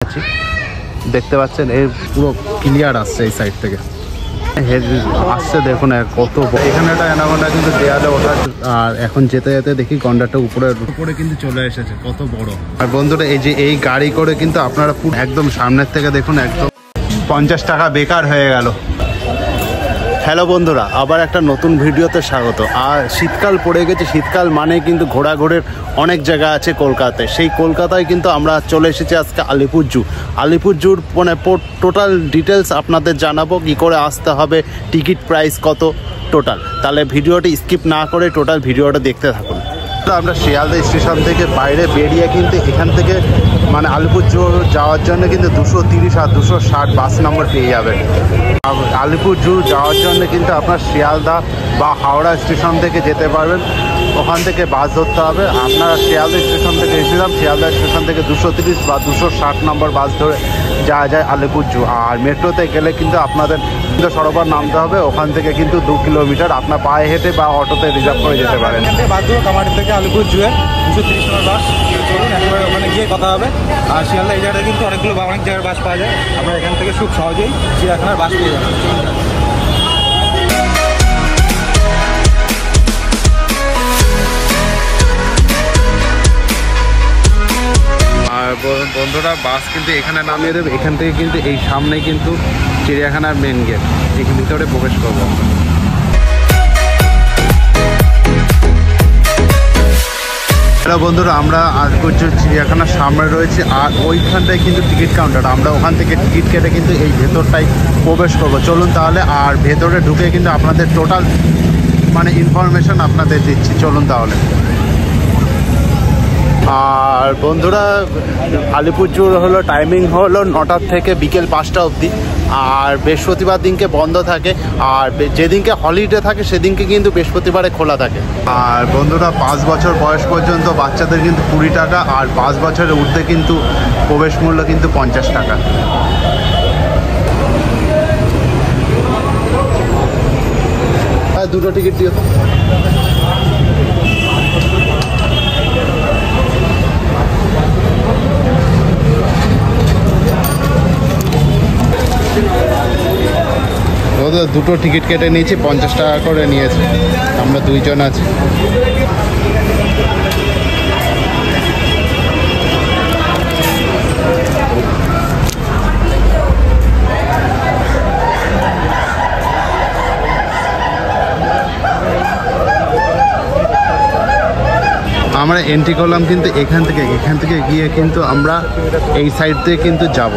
আছি দেখতে পাচ্ছেন এর পুরো ক্লিয়ার আসছে এই সাইড থেকে আসছে দেখুন কত এখানে একটা অ্যানাকোন্ডা কিন্তু দেয়ালে ওঠা আর এখন যেতে যেতে দেখি গন্ডারটা উপরে কিন্তু চলে এসেছে কত বড়। আর বন্ধুরা এই যে এই গাড়ি করে কিন্তু আপনারা একদম সামনের থেকে দেখুন একদম 50 টাকা বেকার হয়ে গেল। হ্যালো বন্ধুরা, আবার একটা নতুন ভিডিওতে স্বাগত। আর শীতকাল পড়ে গেছে, শীতকাল মানে কিন্তু ঘোরাঘুরির অনেক জায়গা আছে কলকাতায়। সেই কলকাতায় কিন্তু আমরা চলে এসেছি আজকে আলিপুর জু। আলিপুর জুর মানে টোটাল ডিটেলস আপনাদের জানাবো, কী করে আসতে হবে, টিকিট প্রাইস কত টোটাল। তাহলে ভিডিওটি স্কিপ না করে টোটাল ভিডিওটা দেখতে থাকুন। আমরা শিয়ালদা স্টেশন থেকে বাইরে বেরিয়ে কিন্তু এখান থেকে মানে আলিপুর জু যাওয়ার জন্য কিন্তু 230 আর 260 বাস নম্বর পেয়ে যাবেন। আলিপুর জু যাওয়ার জন্য কিন্তু আপনার শিয়ালদা বা হাওড়া স্টেশন থেকে যেতে পারবেন, ওখান থেকে বাস ধরতে হবে। আপনারা শিয়ালদা স্টেশন থেকে এসেছিলাম, শিয়ালদা স্টেশন থেকে 230 বা 260 নম্বর বাস ধরে যাওয়া যায় আলিপুর জু। আর মেট্রোতে গেলে কিন্তু আপনাদের সরোবর নামতে হবে, ওখান থেকে কিন্তু 2 কিলোমিটার আপনার পায়ে হেঁটে বা অটোতে রিজার্ভ করে যেতে পারেন। বাস ধরো কামাটি থেকে আলিপুর জুয়ে 230 নম্বর বাস চলুন, একেবারে ওখানে গিয়ে কথা হবে। আর শিয়ালদা এই জায়গাটা কিন্তু অনেক জায়গার বাস পাওয়া যায়, আমরা এখান থেকে খুব সহজেই চিড়িয়াখানার বাস পেয়ে যাবো। আর বন্ধুরা বাস কিন্তু এখানে নামিয়ে দেবে, এখান থেকে কিন্তু এই সামনে কিন্তু চিড়িয়াখানার মেন গেট, এখানে ভিতরে প্রবেশ করবো। বন্ধুরা আমরা আলিপুর জু চিড়িয়াখানার সামনে রয়েছে, আর ওইখানটায় কিন্তু টিকিট কাউন্টার, আমরা ওখান থেকে টিকিট কেটে কিন্তু এই ভেতরটাই প্রবেশ করব। চলুন তাহলে, আর ভেতরে ঢুকে কিন্তু আপনাদের টোটাল মানে ইনফরমেশন আপনাদের দিচ্ছি। চলুন তাহলে। আর বন্ধুরা আলিপুর জুর হলো টাইমিং হলো 9টা থেকে বিকেল 5টা অবধি, আর বৃহস্পতিবার দিনকে বন্ধ থাকে, আর যেদিনকে হলিডে থাকে সেদিনকে কিন্তু বৃহস্পতিবারে খোলা থাকে। আর বন্ধুরা 5 বছর বয়স পর্যন্ত বাচ্চাদের কিন্তু 20 টাকা, আর 5 বছরের ঊর্ধ্বে কিন্তু প্রবেশ মূল্য কিন্তু 50 টাকা। দুটো টিকিট দিও। দুটো টিকিট কেটে নিয়েছি, 50 টাকা করে নিয়েছে, আমরা 2 জন আছি। আমরা এন্ট্রি করলাম কিন্তু এখান থেকে গিয়ে কিন্তু আমরা এই সাইড থেকে কিন্তু যাব।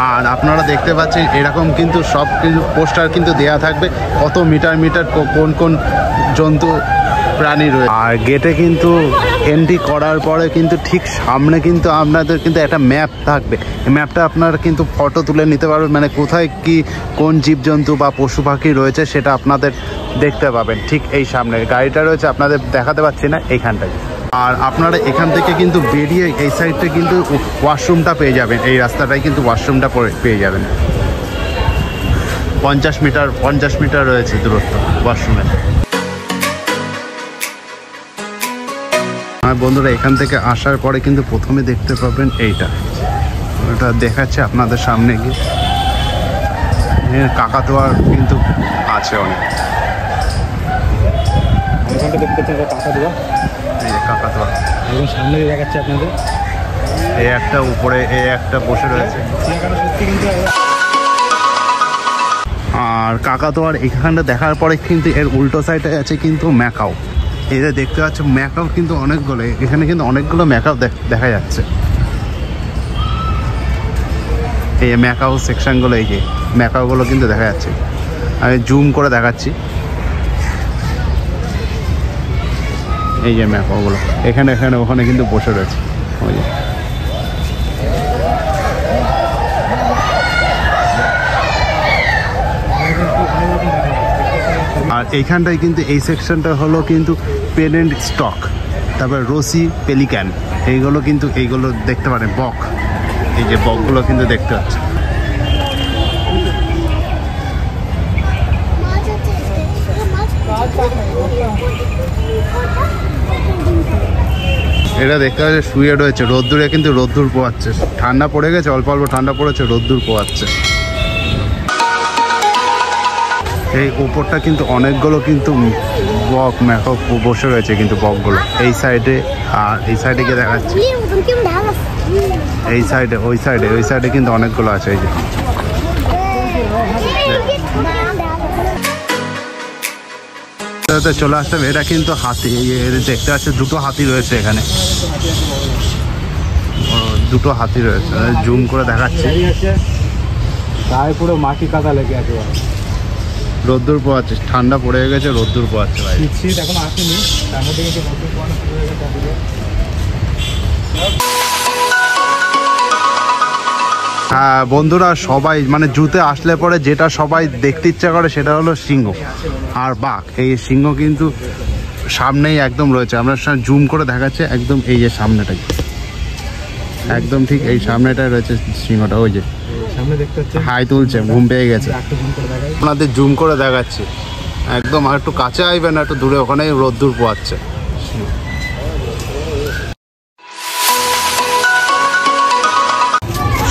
আর আপনারা দেখতে পাচ্ছেন এরকম কিন্তু সব কিছু পোস্টার কিন্তু দেয়া থাকবে, কত মিটার কোন জন্তু প্রাণী রয়েছে। আর গেটে কিন্তু এন্ট্রি করার পরে কিন্তু ঠিক সামনে কিন্তু আপনাদের কিন্তু একটা ম্যাপ থাকবে, এই ম্যাপটা আপনারা কিন্তু ফটো তুলে নিতে পারবেন, মানে কোথায় কি কোন জীবজন্তু বা পশু পাখি রয়েছে সেটা আপনাদের দেখতে পাবেন। ঠিক এই সামনে গাড়িটা রয়েছে, আপনাদের দেখাতে পাচ্ছি না, এইখানটায়। আর আপনারা এখান থেকে কিন্তু বেরিয়ে এই সাইডটা কিন্তু ওয়াশরুমটা পেয়ে যাবেন, এই রাস্তাটাই কিন্তু ওয়াশরুমটা পেয়ে যাবেন। 50 মিটার রয়েছে দূরত্ব ওয়াশরুমে। আর বন্ধুরা এখান থেকে আসার পরে কিন্তু প্রথমে দেখতে পাবেন এইটা, ওটা দেখাচ্ছে আপনাদের সামনে গিয়ে। কাকাতুয়ার কিন্তু আছে অনেক, দেখতে পাচ্ছেন কাকাতুয়া, কাকাতুয়া এবং সামনে দেখাচ্ছে আপনাদের এই একটা উপরে এই একটা বসে রয়েছে। আর কাকাতুয়ার এখানটা দেখার পরে কিন্তু এর উল্টো সাইডে আছে কিন্তু ম্যাকাও, এই যে দেখতে পাচ্ছ ম্যাকাও কিন্তু অনেকগুলো, এখানে কিন্তু অনেকগুলো ম্যাকাও দেখা যাচ্ছে। এই ম্যাকাও সেকশনগুলো, এই যে ম্যাকাওগুলো কিন্তু দেখা যাচ্ছে, আমি জুম করে দেখাচ্ছি। এই যে ম্যাকাওগুলো এখানে ওখানে কিন্তু বসে রয়েছে, ওই যে। আর এইখানটায় কিন্তু এই সেকশনটা হলো কিন্তু পেনেন্ট স্টক, তারপর রসি পেলিক্যান, এইগুলো দেখতে পারেন। বক, এই যে বকগুলো কিন্তু দেখতে পাচ্ছে। এটা দেখতে পাচ্ছে শুয়ে রয়েছে রোদ্দুরে, কিন্তু রোদ্দুর পোয়াচ্ছে। ঠান্ডা পড়ে গেছে, অল্প অল্প ঠান্ডা পড়েছে, রোদ্দুর পোয়াচ্ছে। এই উপরটা কিন্তু অনেকগুলো কিন্তু বক মেকআপ বসে রয়েছে, কিন্তু বকগুলো এই সাইডে আর এই সাইডে গিয়ে দেখাচ্ছে। এই সাইডে ওই সাইডে কিন্তু অনেকগুলো আছে। এই যে চলে আসতে এটা কিন্তু হাতি, দেখতে পাচ্ছে দুটো হাতি রয়েছে এখানে, দুটো হাতি রয়েছে। জুম করে দেখাচ্ছে, গায়ে পুরো মাটি কাদা লেগে আছে। রোদ্দুর পোয়াচ্ছে, ঠান্ডা পড়ে গেছে, রোদ্দুর পোয়াচ্ছে ভাই। শীত এখন আসেনি, তার মধ্যে কিন্তু রোদ্দুর পোয়ানো শুরু হয়ে গেছে। হ্যাঁ বন্ধুরা, সবাই মানে জুতে আসলে পরে যেটা সবাই দেখতে ইচ্ছা করে সেটা হলো সিংহ আর বাঘ। এই সিংহ কিন্তু সামনেই একদম রয়েছে, আমরা জুম করে দেখাচ্ছে একদম এই যে সামনেটাই, একদম ঠিক এই সামনেটাই রয়েছে সিংহটা। ওই যে সামনে দেখতে হচ্ছে হাই তুলছে, ঘুম পেয়ে গেছে। আপনাদের জুম করে দেখাচ্ছি একদম, আর একটু কাছে আইবেন, একটু দূরে, ওখানেই রোদ্দুর পোয়াচ্ছে।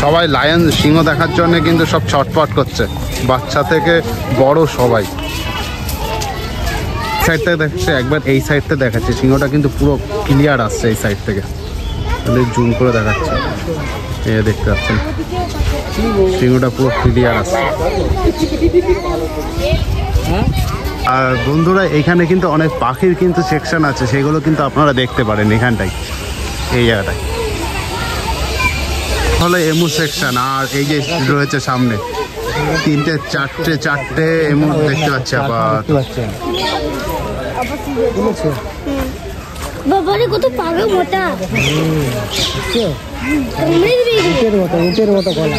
সবাই লায়ন সিংহ দেখার জন্য কিন্তু সব ছটপট করছে, বাচ্চা থেকে বড় সবাই। সাইড থেকে দেখাচ্ছে একবার, এই সাইডটা দেখাচ্ছে সিংহটা কিন্তু পুরো ক্লিয়ার আসছে এই সাইড থেকে। জুম করে দেখাচ্ছে, এই দেখতে পাচ্ছেন সিংহটা পুরো ক্লিয়ার আসছে। আর বন্ধুরা এখানে কিন্তু অনেক পাখির কিন্তু সেকশন আছে, সেগুলো কিন্তু আপনারা দেখতে পারেন এখানটাই, এই জায়গাটায় হলো এমু সেকশন। আর এই যে রয়েছে সামনে তিনটে চারটে এমু দেখতে পাচ্ছি। আবার বাবারে কত পাগল মোটা, উটের মতো গলা।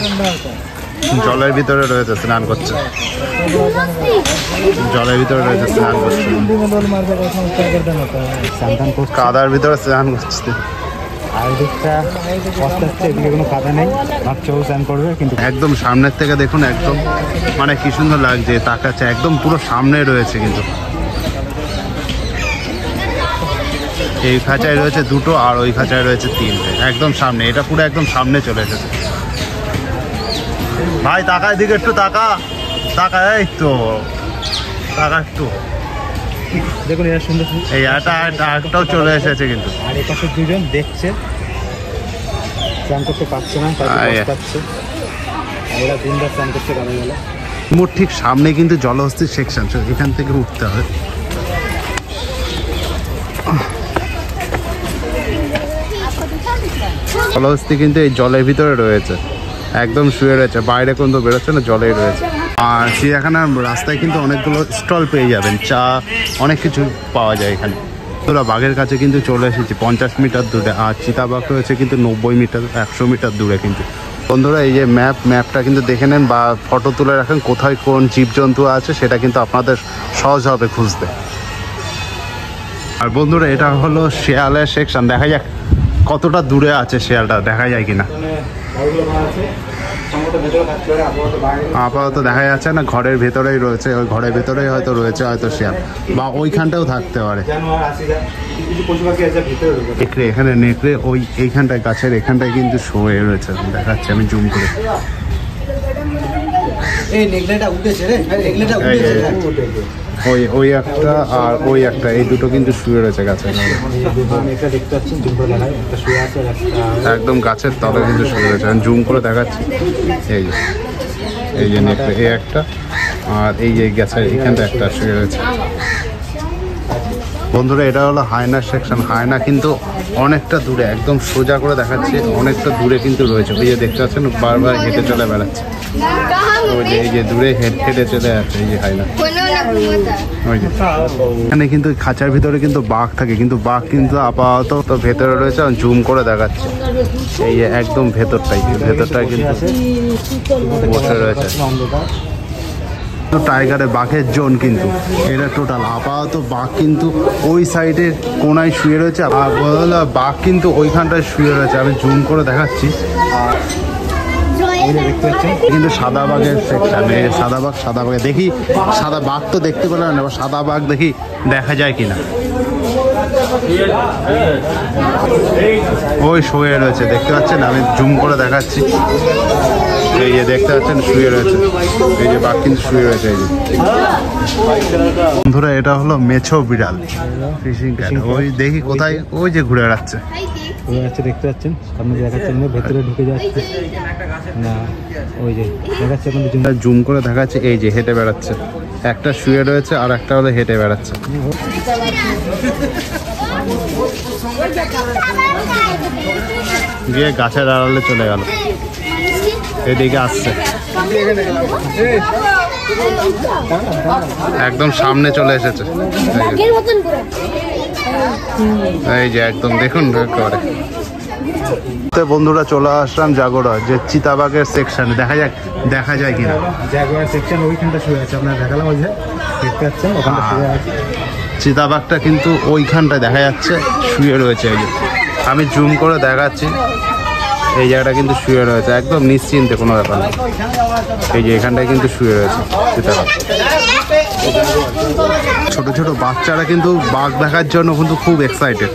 জলের ভিতরে রয়েছে, স্নান করছে, জলের ভিতরে রয়েছে, স্নান করছে, কাদার ভিতরে স্নান করছে। আর দিকটা কষ্ট হচ্ছে, এদিকে কোনো কাদা নেই, বাচ্চাও স্নান করবে। কিন্তু একদম সামনের থেকে দেখুন, একদম মানে কি সুন্দর লাগছে, তাকাচ্ছে একদম পুরো সামনে রয়েছে। কিন্তু এই খাঁচায় রয়েছে দুটো, আর ওই খাঁচায় রয়েছে তিনটে, একদম সামনে। এটা পুরো একদম সামনে চলে এসেছে। ভাই তাকায় দিকে একটু তাকা, এই তো তাকা একটু। দেখুন এরা সুন্দর, এই একটাও চলে এসেছে কিন্তু। আর এ পাশে দুজন দেখছে, স্নান করতে পারছে না, পাচ্ছে। এরা দিনবার স্নান করতে পারে গেলে। মোট ঠিক সামনে কিন্তু জলহস্তির সেকশন, এখান থেকে উঠতে হবে। জলহস্তি কিন্তু এই জলের ভিতরে রয়েছে, একদম শুয়ে রয়েছে, বাইরে কিন্তু বেরোচ্ছে না, জলেই রয়েছে। আর চিড়িয়াখানার রাস্তায় কিন্তু অনেকগুলো স্টল পেয়ে যাবেন, চা অনেক কিছু পাওয়া যায় এখানে। তোরা বাঘের কাছে কিন্তু চলে এসেছি 50 মিটার দূরে, আর চিতাবাঘ রয়েছে কিন্তু 90 মিটার 100 মিটার দূরে। কিন্তু বন্ধুরা এই যে ম্যাপটা কিন্তু দেখে নেন বা ফটো তুলে রাখেন, কোথায় কোন জীবজন্তু আছে সেটা কিন্তু আপনাদের সহজ হবে খুঁজতে। আর বন্ধুরা এটা হলো শেয়ালের সেকশন, দেখা যাক কতটা দূরে আছে শেয়ালটা, দেখা যায় কিনা। আপাতত দেখা যাচ্ছে না, ঘরের ভেতরেই রয়েছে, ওই ঘরের ভেতরেই হয়তো রয়েছে হয়তো শেয়াল, বা ওইখানটাও থাকতে পারে। নেকড়ে, এখানে নেকড়ে ওই এইখানটায় গাছের এখানটায় কিন্তু শুয়ে রয়েছে, দেখাচ্ছে আমি জুম করে। ওই একটা আর ওই একটা, এই দুটো কিন্তু শুয়ে রয়েছে গাছে, একদম গাছের তলে কিন্তু শুয়ে রয়েছে। আমি জুম করে দেখাচ্ছি, এই যে নেকড়ে, এই একটা, আর এই যে গাছের এখানটা একটা শুয়ে রয়েছে। বন্ধুরা এটা হলো হায়নার সেকশন। হায়না কিন্তু অনেকটা দূরে, একদম সোজা করে দেখাচ্ছে, অনেকটা দূরে কিন্তু রয়েছে। ওই যে দেখতে পাচ্ছেন বারবার হেঁটে চলে বেড়াচ্ছে, ওই যে এই যে দূরে হেঁটে চলে যাচ্ছে, এই যে হায়না। ওই যে এখানে কিন্তু খাঁচার ভিতরে কিন্তু বাঘ থাকে, কিন্তু বাঘ কিন্তু আপাতত ভেতরে রয়েছে, জুম করে দেখাচ্ছে এই যে একদম ভেতরটাই কিন্তু বসে রয়েছে। টাইগারে বাঘের জোন কিন্তু এটা টোটাল। আপাতত বাঘ কিন্তু ওই সাইডের কোনায় শুয়ে রয়েছে, আর বাঘ কিন্তু ওইখানটায় শুয়ে রয়েছে। আমি জুম করে দেখাচ্ছি, কিন্তু সাদা বাঘের সেকশন, সাদা বাঘে দেখি, সাদা বাঘ তো দেখতে পেলাম না, সাদা বাঘ দেখি দেখা যায় কিনা। ওই শুয়ে রয়েছে, দেখতে পাচ্ছেন, আমি জুম করে দেখাচ্ছি। এই যে দেখতে পাচ্ছেন শুয়ে রয়েছে, এই যে বাঘ কিন্তু শুয়ে রয়েছে। এই যে বন্ধুরা, এটা হলো মেছো বিড়াল ফিশিং ক্যাট। ওই দেখি কোথায়, ওই যে ঘুরে বেড়াচ্ছে। দেখতে পাচ্ছেন, সামনে দেখাচ্ছেন না, ভেতরে ঢুকে যাচ্ছে না, ওই যে দেখাচ্ছে, জুম করে দেখাচ্ছে। এই যে হেঁটে বেড়াচ্ছে, একটা শুয়ে রয়েছে আর একটা হলো হেঁটে বেড়াচ্ছে। গিয়ে গাছের আড়ালে চলে গেল, এদিকে আসছে, একদম সামনে চলে এসেছে। এই যে একদম দেখুন করে। বন্ধুরা চলে আসলাম জাগোড়া, যে চিতাবাঘের সেকশনে, দেখা যায় কিনা। জাগোয়ার সেকশন ওইখানটা শুয়ে আছে, আপনারা দেখালাম, ওই যে দেখতে পাচ্ছেন ওখানটা শুয়ে আছে। চিতাবাঘটা কিন্তু ওইখানটায় দেখা যাচ্ছে শুয়ে রয়েছে। এই যে আমি জুম করে দেখাচ্ছি, এই জায়গাটা কিন্তু শুয়ে রয়েছে, একদম নিশ্চিন্তে, কোনো ব্যাপার নেই। এই যে এখানটায় কিন্তু শুয়ে রয়েছে চিতাবাঘ। ছোট ছোট বাচ্চারা কিন্তু বাঘ দেখার জন্য কিন্তু খুব এক্সাইটেড,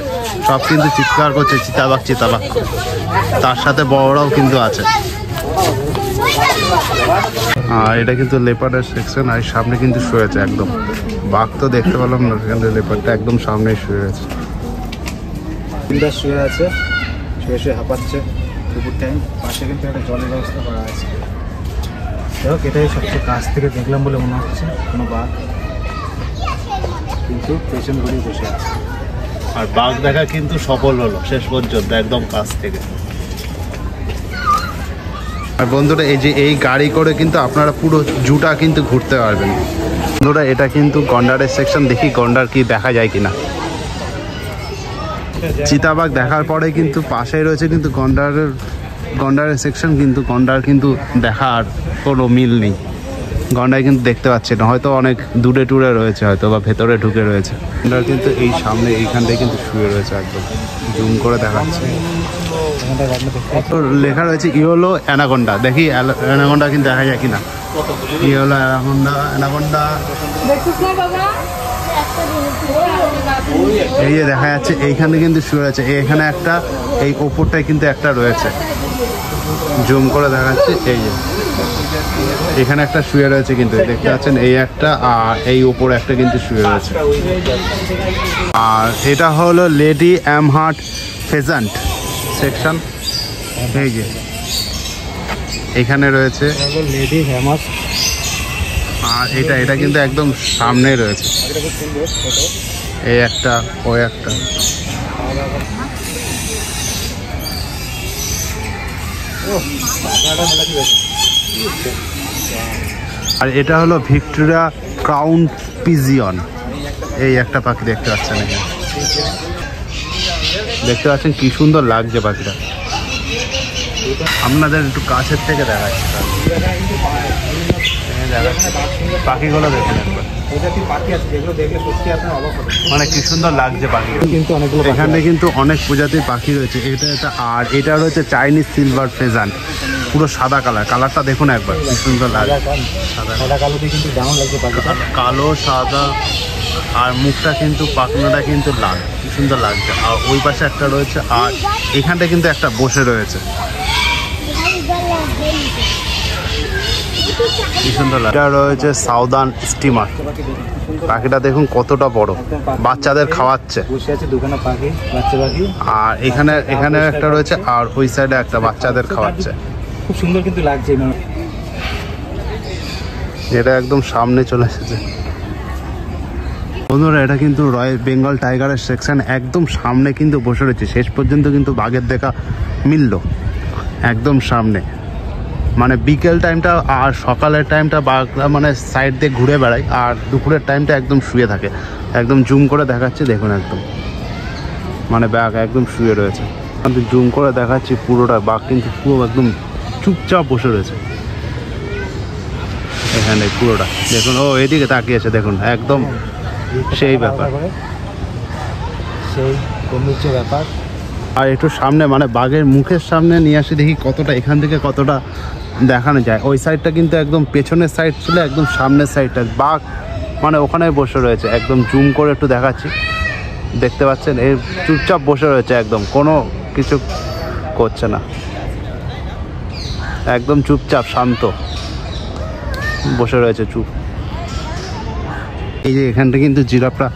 সব কিন্তু চিৎকার করছে চিতাবাঘ চিতাবাঘ, তার সাথে বড়রাও কিন্তু আছে। আর এটা কিন্তু লেপার্ডের সেকশন, আর সামনে কিন্তু শুয়েছে একদম। বাঘ তো দেখতে পেলাম না, সেখানে লেপার্ডটা একদম সামনেই শুয়ে আছে। শুয়ে আছে, শুয়ে শুয়ে হাঁপাচ্ছে দুপুর টাইম। পাশে কিন্তু একটা জলের ব্যবস্থা করা আছে। যাই হোক, এটাই সবচেয়ে কাছ থেকে দেখলাম বলে মনে হচ্ছে, কোনো বাঘ কিন্তু পেছন ঘুরিয়ে বসে আছে। আর বাঘ দেখা কিন্তু সফল হলো শেষ পর্যন্ত, একদম কাছ থেকে। আর বন্ধুরা, এই যে এই গাড়ি করে কিন্তু আপনারা পুরো জুটা কিন্তু ঘুরতে পারবেন। বন্ধুরা, এটা কিন্তু গন্ডারের সেকশন, দেখি গন্ডার কি দেখা যায় কিনা। চিতাবাঘ দেখার পরে কিন্তু পাশেই রয়েছে কিন্তু গন্ডারের সেকশন, কিন্তু গন্ডার কিন্তু দেখার কোনো মিল নেই। গন্ডার কিন্তু দেখতে পাচ্ছে না, হয়তো অনেক দূরে টুরে রয়েছে, হয়তো বা ভেতরে ঢুকে রয়েছে। গন্ডার কিন্তু এই সামনে এইখানটায় কিন্তু শুয়ে রয়েছে, একদম জুম করে দেখাচ্ছে। লেখা রয়েছে ইয়েলো অ্যানাকোন্ডা, দেখি অ্যানাকোন্ডা কিন্তু দেখা যায় কিনা। ইয়েলো অ্যানাকোন্ডা এই যে দেখা যাচ্ছে, এইখানে কিন্তু শুয়ে আছে। এখানে একটা, এই ওপরটায় কিন্তু একটা রয়েছে, জুম করে দেখাচ্ছে। এই যে এখানে একটা শুয়ে রয়েছে কিন্তু, দেখতে পাচ্ছেন, এই একটা, আর এই ওপরে একটা কিন্তু শুয়ে রয়েছে। আর এটা হলো লেডি অ্যামহার্ট ফেজান্ট সেকশন। এই যে এখানে রয়েছে লেডি ফেমাস। আর এটা কিন্তু একদম সামনেই রয়েছে, এই একটা, ওই একটা। আর এটা হলো ভিক্টোরিয়া ক্রাউন পিজিয়ন, এই একটা পাখি দেখতে পাচ্ছেন এখানে, দেখতে পাচ্ছেন কি সুন্দর লাগছে পাখিটা। আপনাদের একটু কাছের থেকে দেখাচ্ছি, পাখিগুলো দেখুন একবার, মানে কি সুন্দর লাগছে পাখি। এখানে কিন্তু অনেক প্রজাতির পাখি রয়েছে। এটা আর এটা রয়েছে চাইনিজ সিলভার ফেজান্ট, পুরো সাদা কালারটা দেখুন একবার, কি সুন্দর লাগে। সাদা কালো দিয়ে কিন্তু দারুণ লাগছে পাখিটা, কালো সাদা, আর মুখটা কিন্তু পাখনাটা কিন্তু লাল, কি সুন্দর লাগছে। আর ওই পাশে একটা রয়েছে, আর এখানটা কিন্তু একটা বসে রয়েছে, কি সুন্দর লাগে। এটা রয়েছে সাউদার্ন স্টিমার, পাখিটা দেখুন কতটা বড়, বাচ্চাদের খাওয়াচ্ছে। আর এখানে একটা রয়েছে, আর ওই সাইডে একটা বাচ্চাদের খাওয়াচ্ছে, খুব সুন্দর কিন্তু লাগছে। এটা একদম সামনে চলে এসেছে। বন্ধুরা, এটা কিন্তু রয়্যাল বেঙ্গল টাইগারের সেকশন, একদম সামনে কিন্তু বসে রয়েছে। শেষ পর্যন্ত কিন্তু বাঘের দেখা মিলল, একদম সামনে। মানে বিকেল টাইমটা আর সকালের টাইমটা বাঘরা মানে সাইড দিয়ে ঘুরে বেড়ায়, আর দুপুরের টাইমটা একদম শুয়ে থাকে। একদম জুম করে দেখাচ্ছে, দেখুন একদম, মানে বাঘ একদম শুয়ে রয়েছে। আমি জুম করে দেখাচ্ছি পুরোটা, বাঘ কিন্তু পুরো একদম চুপচাপ বসে রয়েছে এখানে পুরোটা। দেখুন, ও এদিকে তাকিয়েছে, দেখুন একদম সেই ব্যাপার, সেই গম্ভীর্য ব্যাপার। আর একটু সামনে, মানে বাঘের মুখের সামনে নিয়ে আসি, দেখি কতটা এখান থেকে কতটা দেখানো যায়। ওই সাইডটা কিন্তু একদম পেছনের সাইড ছিল, একদম সামনের সাইডটা বাঘ মানে ওখানে বসে রয়েছে। একদম জুম করে একটু দেখাচ্ছি, দেখতে পাচ্ছেন এই চুপচাপ বসে রয়েছে, একদম কোনো কিছু করছে না, একদম চুপচাপ শান্ত বসে রয়েছে চুপ। এই যে এখানটা কিন্তু জিরাফটা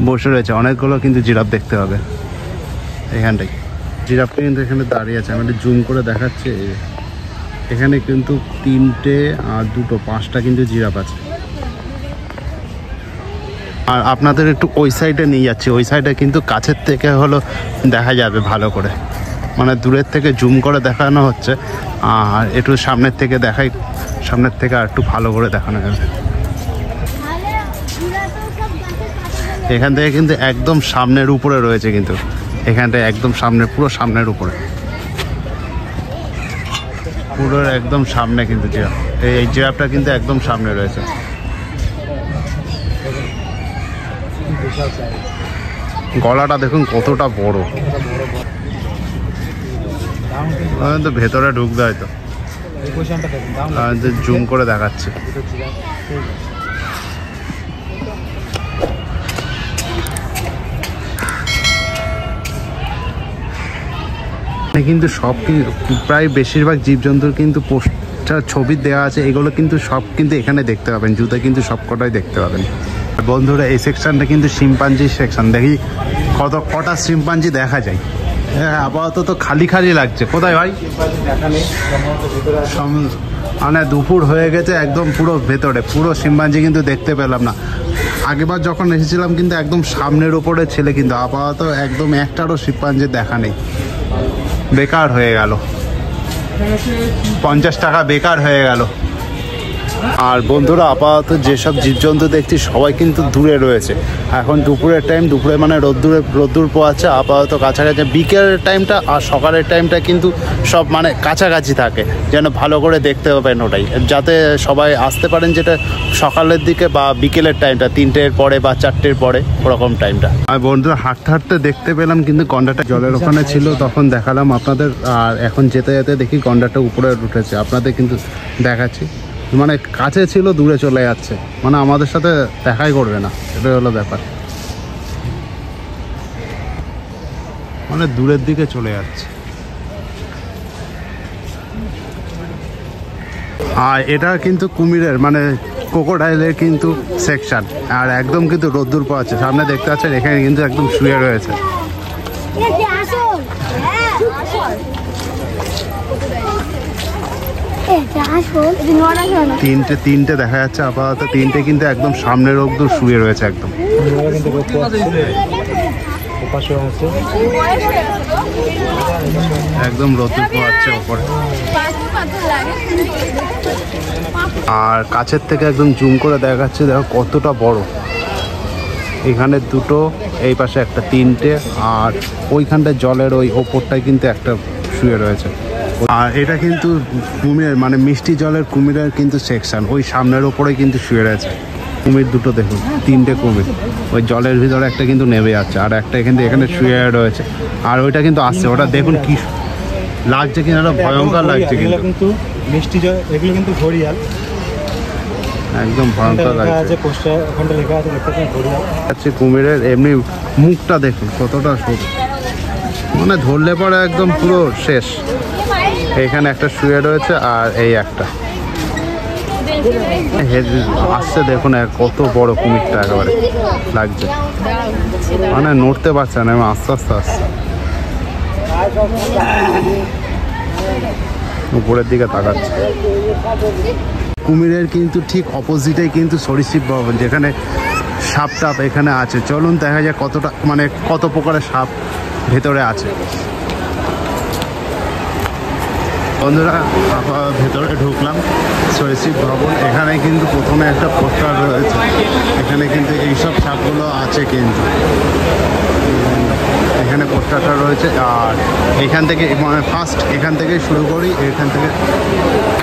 বসে রয়েছে, অনেকগুলো কিন্তু জিরাফ দেখতে হবে এখানটাই। জিরাফটা কিন্তু এখানে দাঁড়িয়ে আছে, আমি জুম করে দেখাচ্ছি। এখানে কিন্তু 3টে আর 2টো 5টা কিন্তু জিরাফ আছে। আর আপনাদের একটু ওই সাইডে নিয়ে যাচ্ছি, ওই সাইডে কিন্তু কাছের থেকে হলো দেখা যাবে ভালো করে, মানে দূরের থেকে জুম করে দেখানো হচ্ছে, আর একটু সামনের থেকে দেখাই, সামনের থেকে আর একটু ভালো করে দেখানো যাবে। এখান থেকে কিন্তু একদম সামনের উপরে রয়েছে, কিন্তু এখানটায় একদম সামনে, পুরো সামনের উপরে, পুরো একদম সামনে কিন্তু জিরাফ। এই জিরাফটা কিন্তু একদম সামনে রয়েছে। গলাটা দেখুন কতটা বড়, তো ভেতরে ঢুকবে হয়তো, জুম করে দেখাচ্ছে। কিন্তু সব প্রায় বেশিরভাগ জীবজন্তুর কিন্তু পোস্টার ছবি দেওয়া আছে, এগুলো কিন্তু সব কিন্তু এখানে দেখতে পাবেন, জুতে কিন্তু সব কটাই দেখতে পাবেন। বন্ধুরা এই সেকশনটা কিন্তু শিম্পাঞ্জি সেকশন, দেখি কটা শিম্পাঞ্জি দেখা যায়। হ্যাঁ আপাতত তো খালি খালি লাগছে। কোথায় ভাই? মানে দুপুর হয়ে গেছে, একদম পুরো ভেতরে, পুরো শিম্পাঞ্জি কিন্তু দেখতে পেলাম না। আগেবার যখন এসেছিলাম কিন্তু একদম সামনের ওপরে ছেলে, কিন্তু আপাতত একদম একটারও শিম্পাঞ্জি দেখা নেই। বেকার হয়ে গেল, 50 টাকা বেকার হয়ে গেল। আর বন্ধুরা আপাতত যেসব জীবজন্তু দেখছি সবাই কিন্তু দূরে রয়েছে। এখন দুপুরের টাইম, দুপুরে মানে রোদ্দুর পোয়াচ্ছে। আপাতত কাছাকাছি বিকেলের টাইমটা আর সকালের টাইমটা কিন্তু সব মানে কাছাকাছি থাকে, যেন ভালো করে দেখতে পাবেন ওটাই, যাতে সবাই আসতে পারেন, যেটা সকালের দিকে বা বিকেলের টাইমটা 3টের পরে বা 4টের পরে ওরকম টাইমটা। আর বন্ধুরা হাঁটতে হাঁটতে দেখতে পেলাম কিন্তু গন্ডারটা জলের ওখানে ছিল, তখন দেখালাম আপনাদের। আর এখন যেতে যেতে দেখি গন্ডারটা উপরে উঠেছে, আপনাদের কিন্তু দেখাচ্ছি। মানে কাছে ছিল, দূরে চলে যাচ্ছে, মানে আমাদের সাথে দেখাই করবে না, এটাই হলো ব্যাপার, মানে দূরের দিকে চলে যাচ্ছে। আর এটা কিন্তু কুমিরের মানে ক্রোকোডাইলের কিন্তু সেকশন, আর একদম কিন্তু রোদ্দুর পাচ্ছে। সামনে দেখতে পাচ্ছেন এখানে কিন্তু একদম শুয়ে রয়েছে। তিনটে দেখা যাচ্ছে আপাতত, 3টে কিন্তু একদম সামনের রোদ্দুর শুয়ে রয়েছে একদম। একদম রোদ্দুর পোহাচ্ছে ওপরে। আর কাছের থেকে একদম জুম করে দেখাচ্ছে, দেখো কতটা বড়। এখানে 2টো, এই পাশে একটা, 3টে, আর ওইখানটায় জলের ওই ওপরটায় কিন্তু একটা শুয়ে রয়েছে। আর এটা কিন্তু কুমিরের মানে মিষ্টি জলের কুমিরের কিন্তু সেকশন, ওই সামনের ওপরে কিন্তু শুয়ে রয়েছে কুমির 2টো। দেখুন 3টে কুমির, ওই জলের ভিতরে একটা কিন্তু নেমে যাচ্ছে, আর একটা এখানে শুয়ে রয়েছে। আর ওইটা কিন্তু আসছে, ওটা দেখুন কি লাগছে, কিন্তু একটা ভয়ঙ্কর লাগছে কিন্তু মিষ্টি জল, এগুলো কিন্তু ঘড়িয়াল, একদম ভয়ঙ্কর লাগছে। আচ্ছা কুমিরের এমনি মুখটা দেখুন কতটা সরু, মানে ধরলে পরে একদম পুরো শেষ। এখানে একটা শুয়ে রয়েছে, আর এই একটা আসছে, দেখুন কত বড় কুমিরটা একেবারে লাগছে, মানে নড়তে পারছে না, আস্তে আস্তে আসছে উপরের দিকে তাকাচ্ছে। কুমিরের কিন্তু ঠিক অপোজিটেই কিন্তু সরীসৃপ ভবন, যেখানে সাপ টাপ এখানে আছে। চলুন দেখা যায় কতটা মানে কত প্রকারের সাপ ভেতরে আছে। বন্ধুরা ভেতরে ঢুকলাম সরীসৃপ ভবন। এখানে কিন্তু প্রথমে একটা পোস্টার রয়েছে, এখানে কিন্তু এইসব সাপগুলো আছে কিন্তু এখানে পোস্টারটা রয়েছে। আর এখান থেকে মানে ফার্স্ট এখান থেকে শুরু করি, এখান থেকে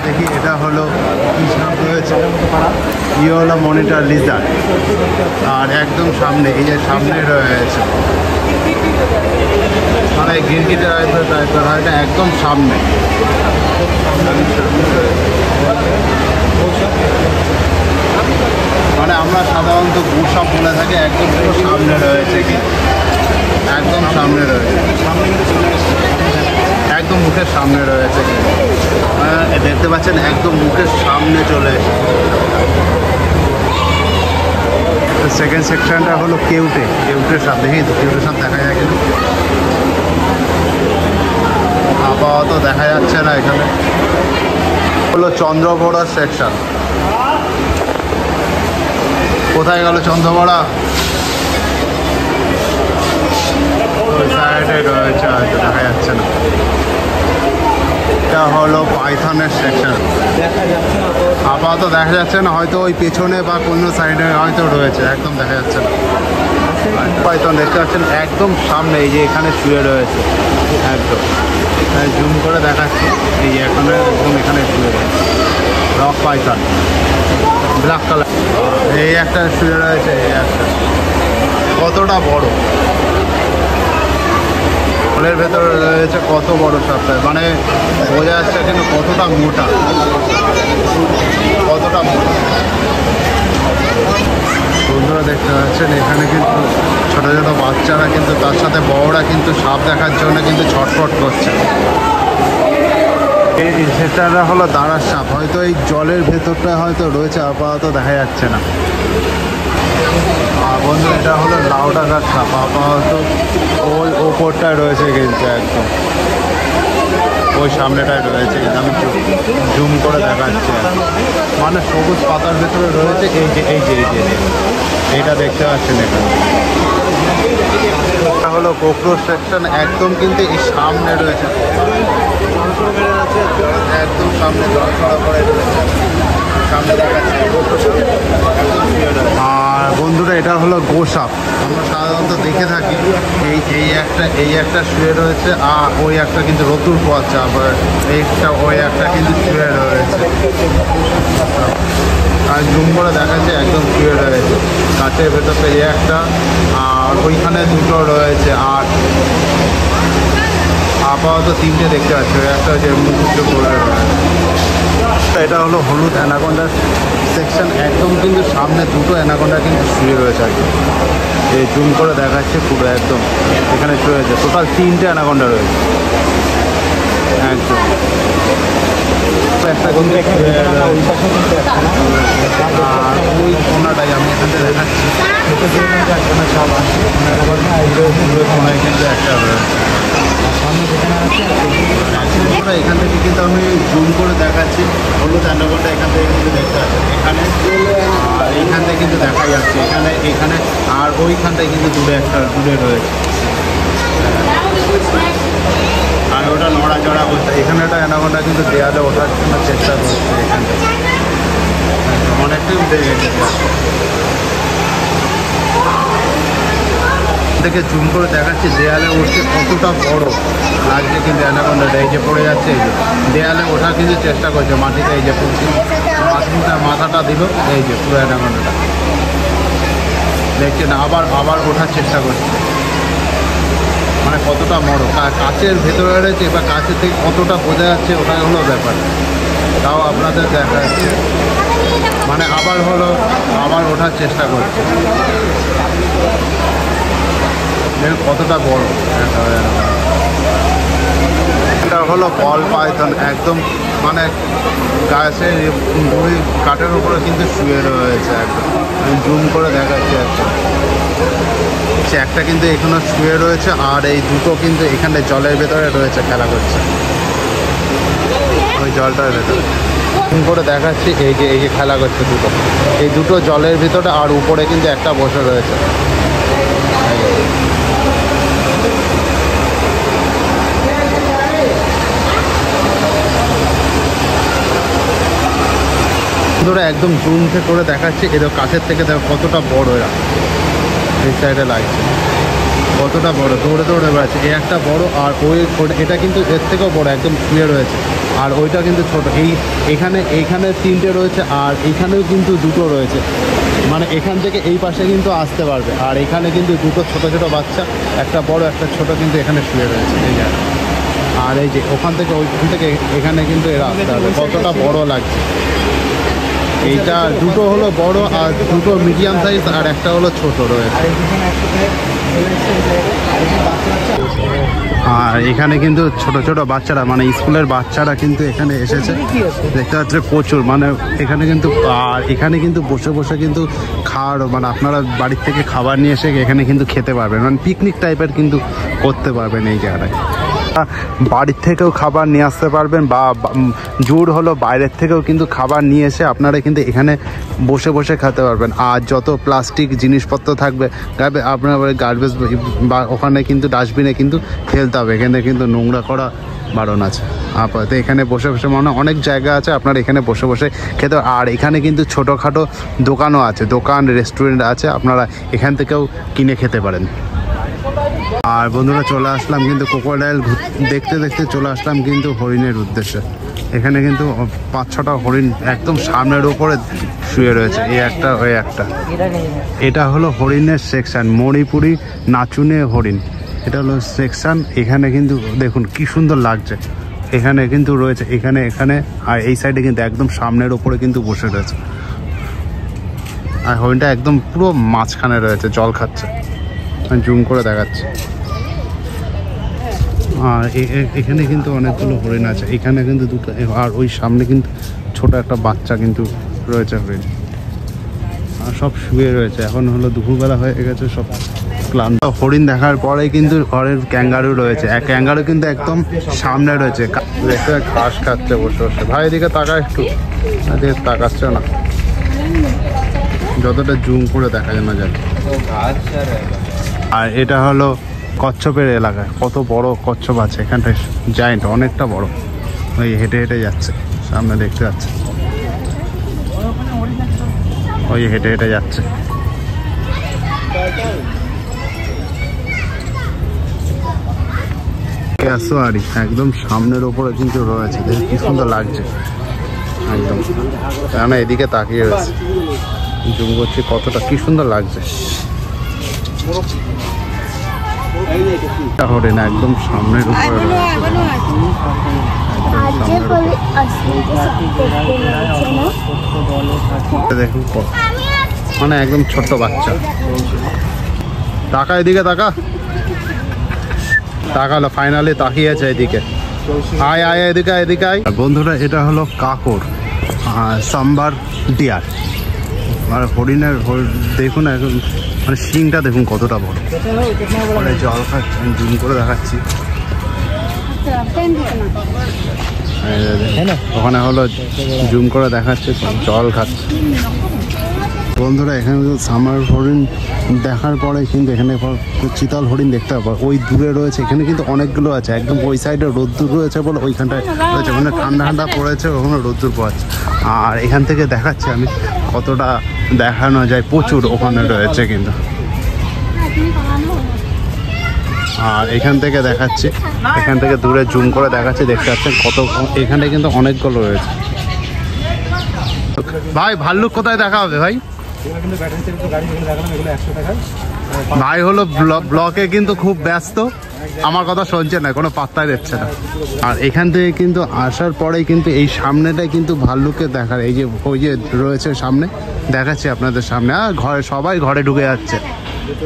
দেখি এটা হলো কী সাপ রয়েছে, হলো মনিটর লিজার্ড। আর একদম সামনে এই যে সামনে রয়েছে মানে গিরগিটা হয়তো একদম সামনে, মানে আমরা সাধারণত গুড় সাপ বলে থাকি, একদম সামনে রয়েছে কি পাচ্ছেন একদম মুখের সামনে চলে এসেছে। সেকেন্ড সেকশনটা হলো কেউটের সাপ। দেখি তো কেউটের সাপ দেখা যায় কিনা। আপাতত দেখা যাচ্ছে না। এখানে হলো চন্দ্রবড়া সেকশন। কোথায় গেল চন্দ্রবড়া? ওই সাইডে রয়েছে, হয়তো দেখা যাচ্ছে না। এটা হলো পাইথনের সেকশন। আপাতত দেখা যাচ্ছে না, হয়তো ওই পেছনে বা কোনো সাইডে হয়তো রয়েছে, একদম দেখা যাচ্ছে না। পাইথন দেখতে পাচ্ছেন একদম সামনে, এই যে এখানে শুয়ে রয়েছে একদম। জুম করে দেখাচ্ছি, এই যে এখানে একদম এখানে শুয়ে রয়েছে রক পাইথন, ব্ল্যাক কালার। এই একটা শুয়ে রয়েছে, এই একটা কতটা বড়, ফলের ভেতরে রয়েছে কত বড় সাপটা, মানে বোঝা যাচ্ছে কিন্তু কতটা মোটা, কতটা মোটা। বন্ধুরা দেখতে পাচ্ছেন এখানে কিন্তু ছোটো ছোটো বাচ্চারা কিন্তু তার সাথে বড়রা কিন্তু সাপ দেখার জন্য কিন্তু ছটফট করছে। এই সেটা হলো দাঁড়ার সাপ, হয়তো এই জলের ভেতরটা হয়তো রয়েছে, আপাতত দেখা যাচ্ছে না। আর বন্ধু এটা হলো লাউ ডাকার সাপ, আপাতত ওই ওপরটায় রয়েছে কিন্তু একদম ওই সামনেটায় রয়েছে, কিন্তু আমি জুম করে দেখাচ্ছি। মানে সবুজ পাতার ভেতরে রয়েছে, এই যে এইটা দেখতে পাচ্ছেন এখানে। এটা হলো কোকরোচ সেকশন, একদম কিন্তু এই সামনে রয়েছে, একদম সামনে জল ছড়া করে রয়েছে সামনে দেখাচ্ছে। আর বন্ধুরা এটা হলো গোসাপ, আমরা সাধারণত দেখে থাকি এই একটা শুয়ে রয়েছে, আর ওই একটা কিন্তু রতুর পোয়াচ্ছে, আবার ওই একটা কিন্তু শুয়ে রয়েছে। আর জুম করে দেখাচ্ছে একদম শুয়ে রয়েছে কাছের ভেতরটা এই একটা, আর ওইখানে দুটো রয়েছে। আর আপাতত তিনটে দেখতে পাচ্ছি, ওই একটা যে মুখ করে রয়েছে। এটা হলো হলুদ অ্যানাকোন্ডার সেকশন, একদম কিন্তু সামনে দুটো অ্যানাকোন্ডা কিন্তু শুয়ে রয়েছে একদম। এই জুম করে দেখাচ্ছে পুরো একদম এখানে শুয়ে রয়েছে, টোটাল তিনটে অ্যানাকোন্ডা রয়েছে একদম। একটা কিন্তু আর ওই কোনাটাই আমি এখান থেকে দেখাচ্ছি, কোনায় কিন্তু একটা রয়েছে। এখান থেকে কিন্তু আমি জুম করে দেখাচ্ছি, হলুদ অ্যানাকোন্ডা এখান থেকে কিন্তু দেখতে পাচ্ছেন এখানে, আর এইখান থেকে কিন্তু দেখা যাচ্ছে এখানে, আর ওইখানটায় কিন্তু দূরে রয়েছে, আর ওটা নড়াচড়া করছে। এখানে একটা অ্যানাকোন্ডা কিন্তু দেয়ালে ওঠার জন্য চেষ্টা করছে, এখান থেকে অনেকটাই উঠে গেছে। থেকে জুম করে দেখাচ্ছি দেয়ালে উঠছে কতটা বড় লাগছে কিন্তু অ্যানাকোন্ডাটা, এই যে পড়ে যাচ্ছে, এই যে দেয়ালে ওঠার কিন্তু চেষ্টা করছে মাটিতে, এই যে মাথাটা দিল, এই যে পুরো অ্যানাকোন্ডাটা দেখছেন, আবার ওঠার চেষ্টা করছে। মানে কতটা বড়, কাচের ভেতরে রয়েছে বা কাছের থেকে কতটা বোঝা যাচ্ছে ওটাই হলো ব্যাপার, তাও আপনাদের দেখা যাচ্ছে। মানে আবার ওঠার চেষ্টা করছে, কতটা বড়। এটা হলো বল পাইথন, একদম মানে গাছের ওই কাঠের উপরে কিন্তু শুয়ে রয়েছে একদম। আমি জুম করে দেখাচ্ছি একটা কিন্তু এখনো শুয়ে রয়েছে, আর এই দুটো কিন্তু এখানে জলের ভেতরে রয়েছে, খেলা করছে ওই জলটার ভেতরে। জুম করে দেখাচ্ছি এই যে খেলা করছে দুটো, এই দুটো জলের ভিতরে, আর উপরে কিন্তু একটা বসে রয়েছে। বন্ধুরা একদম জুম করে দেখাচ্ছে, এদের কাছের থেকে দেখো কতটা বড়, এরা এই সাইডে লাগছে কতটা বড়, দৌড়ে বেড়াচ্ছে। এই একটা বড়, আর এটা কিন্তু এর থেকেও বড়, একদম শুয়ে রয়েছে। আর ওইটা কিন্তু ছোট, এইখানে তিনটে রয়েছে, আর এইখানেও কিন্তু দুটো রয়েছে, মানে এখান থেকে এই পাশে কিন্তু আসতে পারবে। আর এখানে কিন্তু দুটো ছোট বাচ্চা, একটা বড় একটা ছোট কিন্তু এখানে শুয়ে রয়েছে এই জায়গায়। আর এই যে ওইখান থেকে এখানে কিন্তু এরা আসতে পারবে, কতটা বড় লাগছে। এইটা দুটো হলো বড় আর দুটো মিডিয়াম সাইজ আর একটা হলো ছোট রয়েছে। আর এখানে কিন্তু ছোট ছোট বাচ্চারা মানে স্কুলের বাচ্চারা কিন্তু এখানে এসেছে, দেখতে পাচ্ছে প্রচুর, মানে এখানে কিন্তু আর এখানে কিন্তু বসে বসে কিন্তু খাওয়ার মানে আপনারা বাড়ির থেকে খাবার নিয়ে এসে এখানে কিন্তু খেতে পারবেন, মানে পিকনিক টাইপের কিন্তু করতে পারবেন এই জায়গাটায়। বাড়ির থেকেও খাবার নিয়ে আসতে পারবেন বা জোর হলো বাইরের থেকেও কিন্তু খাবার নিয়ে এসে আপনারা কিন্তু এখানে বসে বসে খেতে পারবেন। আর যত প্লাস্টিক জিনিসপত্র থাকবে আপনার গার্বেজ বা ওখানে কিন্তু ডাস্টবিনে কিন্তু ফেলতে হবে, এখানে কিন্তু নোংরা করা বারণ আছে। আপাতত এখানে বসে বসে মানে অনেক জায়গা আছে আপনারা এখানে বসে বসে খেতে। আর এখানে কিন্তু ছোটোখাটো দোকানও আছে, দোকান রেস্টুরেন্ট আছে, আপনারা এখান থেকেও কিনে খেতে পারেন। আর বন্ধুরা চলে আসলাম কিন্তু ক্রোকোডাইল দেখতে দেখতে চলে আসলাম কিন্তু হরিণের উদ্দেশ্যে। এখানে কিন্তু 5-6টা হরিণ একদম সামনের উপরে শুয়ে রয়েছে, এই একটা ওই একটা। এটা হলো হরিণের সেকশন, মণিপুরি নাচুনে হরিণ, এটা হলো সেকশন। এখানে কিন্তু দেখুন কি সুন্দর লাগছে, এখানে কিন্তু রয়েছে এখানে এখানে আর এই সাইডে কিন্তু একদম সামনের উপরে কিন্তু বসে রয়েছে। আর হরিণটা একদম পুরো মাঝখানে রয়েছে, জল খাচ্ছে, জুম করে দেখাচ্ছে। আর এখানে কিন্তু অনেকগুলো হরিণ আছে, এখানে কিন্তু দুটো, আর ওই সামনে কিন্তু ছোট একটা বাচ্চা কিন্তু রয়েছে হরিণ। আর সব শুয়ে রয়েছে, এখন হলো দুপুরবেলা হয়ে গেছে, সব ক্লান্ত। হরিণ দেখার পরে কিন্তু ঘরের ক্যাঙ্গারু রয়েছে, এক ক্যাঙ্গারু কিন্তু একদম সামনে রয়েছে, দেখতে ঘাস খাচ্ছে বসে বসে। ভাই এদিকে তাকা একটু, তাকাচ্ছে না, যতটা জুম করে দেখা যায় না যায়। আর এটা হলো কচ্ছপের এলাকা, কত বড় কচ্ছপ আছে এখানটায়, জায়েন্ট অনেকটা বড়, ওই হেঁটে হেঁটে যাচ্ছে সামনে দেখতে যাচ্ছে, ওই হেঁটে হেঁটে যাচ্ছে। ক্যাসোয়ারি একদম সামনের ওপরে কিন্তু রয়েছে, দেখে কি সুন্দর লাগছে একদম, কেন এদিকে তাকিয়ে রয়েছে, জুম করছি কতটা কি সুন্দর লাগছে। হরিণ একদম সামনের উপরে দেখুন, মানে একদম ছোট্ট বাচ্চা। টাকা এদিকে তাকা, তাকালো ফাইনালি তাকিয়েছে এদিকে, আয় আয় এদিকে এদিকে আয়। বন্ধুরা এটা হলো কাকর সাম্বার ডিয়ার। আর হরিণের দেখুন এখন মানে শিংটা দেখুন কতটা বড়, মানে জল খাচ্ছে, আমি জুম করে দেখাচ্ছি। ওখানে হলো জুম করে দেখাচ্ছে, জল খাচ্ছে। বন্ধুরা এখানে সামার হরিণ দেখার পরে কিন্তু এখানে চিতল হরিণ দেখতে পাবো, ওই দূরে রয়েছে, এখানে কিন্তু অনেকগুলো আছে, একদম ওই সাইডে রোদ্দুর রয়েছে বলে ওইখানটায় রয়েছে, ওখানে ঠান্ডা ঠান্ডা পড়েছে, ওখানে রোদ্দুর পড়েছে। আর এখান থেকে দেখাচ্ছি আমি কতটা দেখানো যায়, প্রচুর ওখানে রয়েছে কিন্তু। আর এখান থেকে দেখাচ্ছি, এখান থেকে দূরে জুম করে দেখাচ্ছি, দেখতে পাচ্ছেন কত, এখানে কিন্তু অনেকগুলো রয়েছে। ভাই ভাল্লুক কোথায় দেখা হবে ভাই? ভাই হলো ব্লকে কিন্তু খুব ব্যস্ত, আমার কথা শুনছে না, কোনো পাত্তাই দিচ্ছে না। আর এখান থেকে কিন্তু আসার পরেই কিন্তু এই সামনেটাই কিন্তু ভাল্লুকে দেখার, এই যে ওই যে রয়েছে সামনে দেখাচ্ছি আপনাদের সামনে। আর ঘরে সবাই ঘরে ঢুকে যাচ্ছে,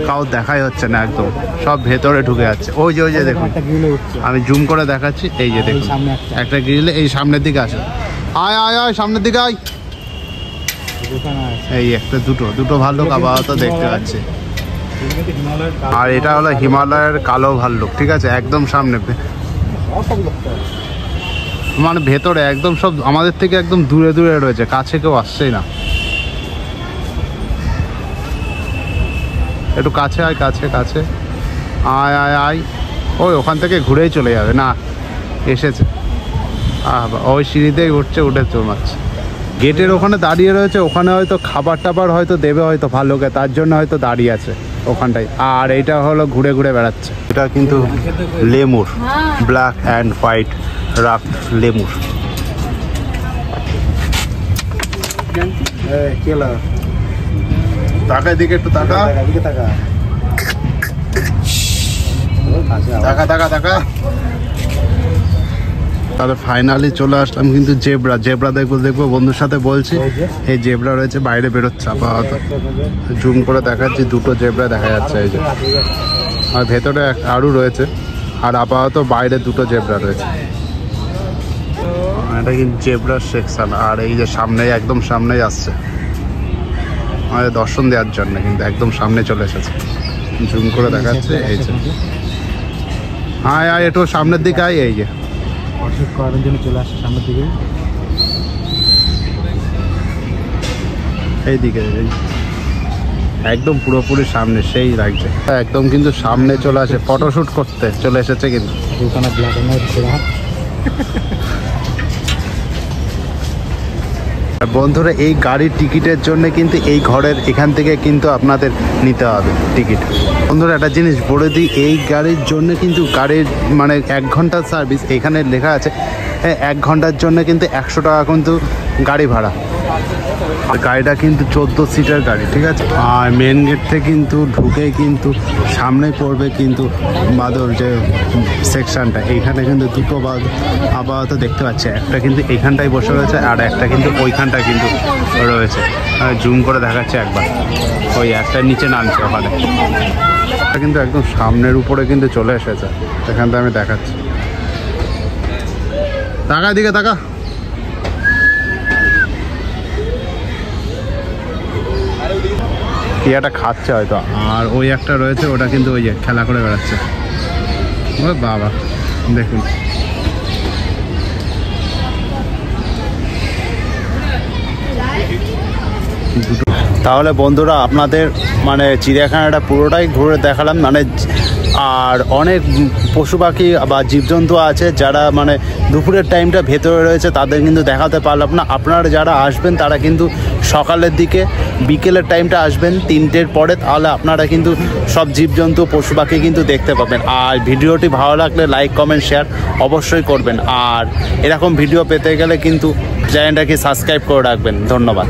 কাউ দেখাই হচ্ছে না, একদম সব ভেতরে ঢুকে যাচ্ছে। ওই যে দেখুন, আমি জুম করে দেখাচ্ছি, এই যে দেখুন একটা গ্রিলে এই সামনের দিকে আসে, আয় আয় আয় সামনের দিকে আয়। এই একটা দুটো ভাল্লুক আপাতত দেখতে পাচ্ছি। আর এটা হলো হিমালয়ের কালো ভাল্লুক, ঠিক আছে, একদম সামনে, মানে ভেতরে একদম সব আমাদের থেকে একদম দূরে দূরে রয়েছে, কাছে কেউ আসছেই না। একটু কাছে আয়, কাছে কাছে আয় আয় আয়। ওই ওখান থেকে ঘুরেই চলে যাবে, না এসেছে, ওই সিঁড়িতেই উঠছে, উঠে চলমাচ্ছে। গেটের ওখানে দাঁড়িয়ে রয়েছে, ওখানে হয়তো খাবার টাবার হয়তো দেবে হয়তো ভাল্লুকে, তার জন্য হয়তো দাঁড়িয়ে আছে ওখানটায়। আর এইটা হলো ঘুরে ঘুরে বেড়াচ্ছে। এটা কিন্তু lemur, black and white rough lemur. টাকা দিকে একটু টাকা টাকা টাকা টাকা। তাহলে ফাইনালি চলে আসলাম কিন্তু জেব্রা দেখবো বন্ধুর সাথে বলছি। এই জেব্রা রয়েছে, বাইরে বেরোচ্ছে আপাতত। জুম করে দেখাচ্ছি, দুটো জেব্রা দেখা যাচ্ছে এই যে, আর ভেতরে আরও রয়েছে, আর আপাতত বাইরে দুটো জেব্রা রয়েছে। এটা কিন্তু জেব্রার সেকশন, আর এই যে সামনেই, একদম সামনেই আসছে আমাদের দর্শন দেওয়ার জন্য, কিন্তু একদম সামনে চলে এসেছে। জুম করে দেখাচ্ছে এই যে, হ্যাঁ একটু সামনের দিকে আয়, এই যে ফটোশুট করার জন্য চলে আসছে সামনের দিকে। এইদিকে একদম পুরোপুরি সামনে, সেই লাগছে একদম, কিন্তু সামনে চলে আসে, ফটোশুট করতে চলে এসেছে কিন্তু। দুখানা ব্ল্যাক এন্ড হোয়াইট ঘোড়া। বন্ধুরা, এই গাড়ির টিকিটের জন্য কিন্তু এই ঘরের এখান থেকে কিন্তু আপনাদের নিতে হবে টিকিট। বন্ধুরা একটা জিনিস বলে দিই, এই গাড়ির জন্য কিন্তু গাড়ির মানে 1 ঘন্টার সার্ভিস, এখানে লেখা আছে 1 ঘন্টার জন্য কিন্তু 100 টাকা কিন্তু গাড়ি ভাড়া। গাড়িটা কিন্তু 14 সিটার গাড়ি, ঠিক আছে। আর মেন গেট থেকে কিন্তু ঢুকে কিন্তু সামনে পড়বে কিন্তু বাদর যে সেকশনটা, এইখানে কিন্তু দুটো বাদ আপাতত দেখতে পাচ্ছে। একটা কিন্তু এইখানটায় বসে রয়েছে, আর একটা কিন্তু ওইখানটায় কিন্তু রয়েছে। জুম করে দেখাচ্ছে একবার, ওই একটা নিচে নামছে ওখানে। এটা কিন্তু একদম সামনের উপরে কিন্তু চলে এসেছে, এখানটা আমি দেখাচ্ছি। তাকা দিকে তাকা। কি একটা খাচ্ছে হয়তো, আর ওই একটা রয়েছে, ওটা কিন্তু ওই যে খেলা করে বেড়াচ্ছে। ও বাবা, দেখুন তাহলে বন্ধুরা, আপনাদের মানে চিড়িয়াখানাটা পুরোটাই ঘুরে দেখালাম, মানে আর অনেক পশু পাখি বা জীবজন্তু আছে যারা মানে দুপুরের টাইমটা ভেতরে রয়েছে, তাদের কিন্তু দেখাতে পারলাম না। আপনারা যারা আসবেন তারা কিন্তু সকালের দিকে, বিকেলের টাইমটা আসবেন 3টের পরে, তাহলে আপনারা কিন্তু সব জীবজন্তু পশু পাখি কিন্তু দেখতে পাবেন। আর ভিডিওটি ভালো লাগলে লাইক কমেন্ট শেয়ার অবশ্যই করবেন, আর এরকম ভিডিও পেতে গেলে কিন্তু চ্যানেলটাকে সাবস্ক্রাইব করে রাখবেন। ধন্যবাদ।